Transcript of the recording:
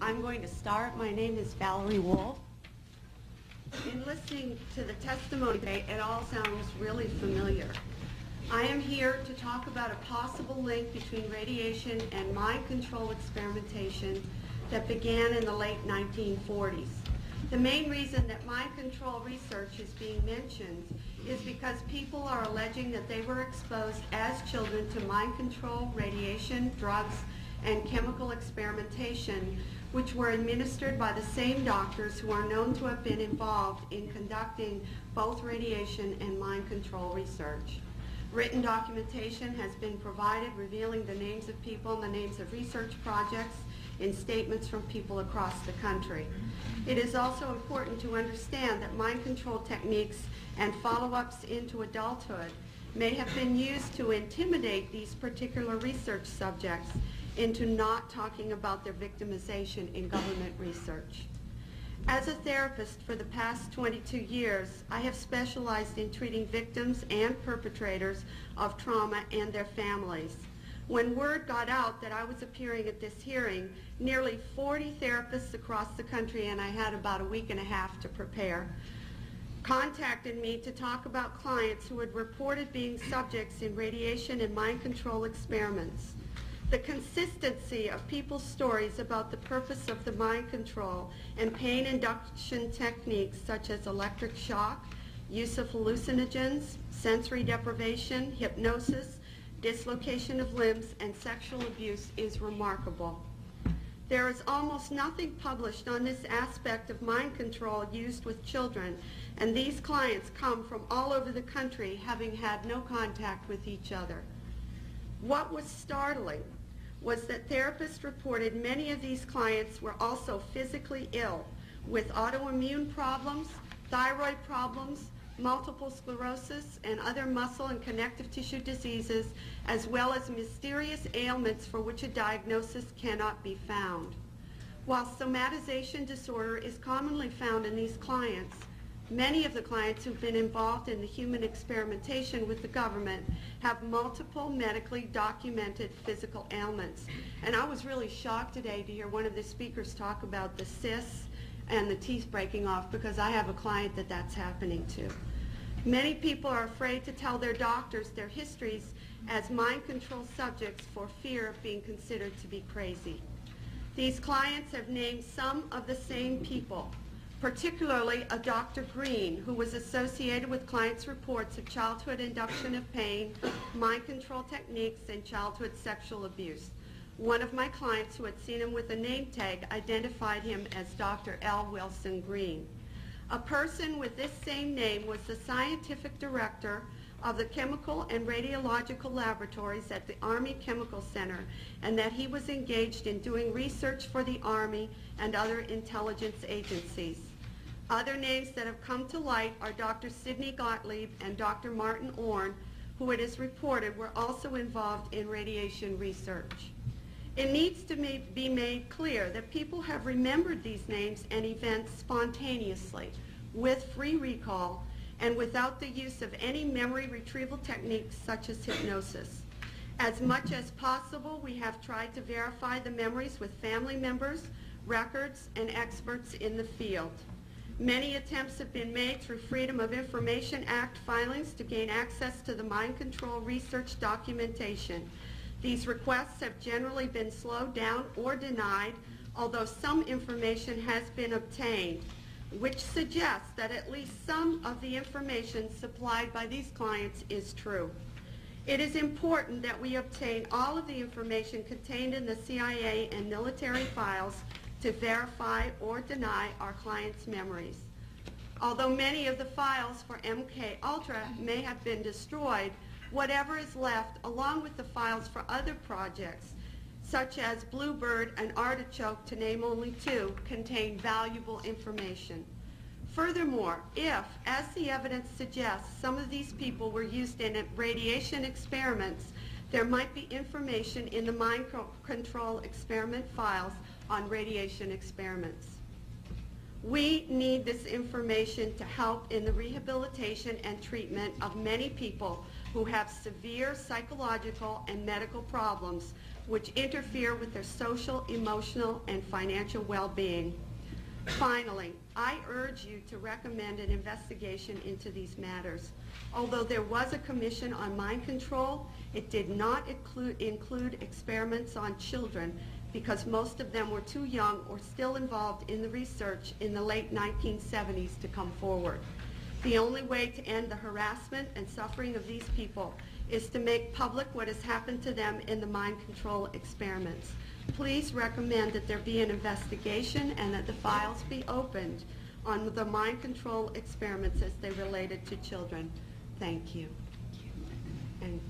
I'm going to start. My name is Valerie Wolf. In listening to the testimony today, it all sounds really familiar. I am here to talk about a possible link between radiation and mind control experimentation that began in the late 1940s. The main reason that mind control research is being mentioned is because people are alleging that they were exposed as children to mind control, radiation, drugs, and chemical experimentation, which were administered by the same doctors who are known to have been involved in conducting both radiation and mind control research. Written documentation has been provided revealing the names of people and the names of research projects in statements from people across the country. It is also important to understand that mind control techniques and follow-ups into adulthood may have been used to intimidate these particular research subjects into not talking about their victimization in government research. As a therapist for the past 22 years, I have specialized in treating victims and perpetrators of trauma and their families. When word got out that I was appearing at this hearing, nearly 40 therapists across the country, and I had about a week and a half to prepare, contacted me to talk about clients who had reported being subjects in radiation and mind control experiments. The consistency of people's stories about the purpose of the mind control and pain induction techniques such as electric shock, use of hallucinogens, sensory deprivation, hypnosis, dislocation of limbs, and sexual abuse is remarkable. There is almost nothing published on this aspect of mind control used with children, and these clients come from all over the country having had no contact with each other. What was startling was that therapists reported many of these clients were also physically ill with autoimmune problems, thyroid problems, multiple sclerosis, and other muscle and connective tissue diseases, as well as mysterious ailments for which a diagnosis cannot be found. While somatization disorder is commonly found in these clients, many of the clients who've been involved in the human experimentation with the government have multiple medically documented physical ailments. And I was really shocked today to hear one of the speakers talk about the cysts and the teeth breaking off, because I have a client that that's happening to. Many people are afraid to tell their doctors their histories as mind control subjects for fear of being considered to be crazy. These clients have named some of the same people, particularly a Dr. Green, who was associated with clients' reports of childhood induction of pain, mind control techniques, and childhood sexual abuse. One of my clients who had seen him with a name tag identified him as Dr. L. Wilson Green. A person with this same name was the scientific director of the chemical and radiological laboratories at the Army Chemical Center, and that he was engaged in doing research for the Army and other intelligence agencies. Other names that have come to light are Dr. Sidney Gottlieb and Dr. Martin Orn, who it is reported were also involved in radiation research. It needs to be made clear that people have remembered these names and events spontaneously, with free recall, and without the use of any memory retrieval techniques such as hypnosis. As much as possible, we have tried to verify the memories with family members, records, and experts in the field. Many attempts have been made through Freedom of Information Act filings to gain access to the mind control research documentation. These requests have generally been slowed down or denied, although some information has been obtained, which suggests that at least some of the information supplied by these clients is true. It is important that we obtain all of the information contained in the CIA and military files to verify or deny our clients' memories. Although many of the files for MK Ultra may have been destroyed, whatever is left, along with the files for other projects, such as Bluebird and Artichoke, to name only two, contain valuable information. Furthermore, if, as the evidence suggests, some of these people were used in radiation experiments, there might be information in the mind control experiment files on radiation experiments. We need this information to help in the rehabilitation and treatment of many people who have severe psychological and medical problems which interfere with their social, emotional, and financial well-being. Finally, I urge you to recommend an investigation into these matters. Although there was a commission on mind control, it did not include experiments on children because most of them were too young or still involved in the research in the late 1970s to come forward. The only way to end the harassment and suffering of these people is to make public what has happened to them in the mind control experiments. Please recommend that there be an investigation and that the files be opened on the mind control experiments as they related to children. Thank you. And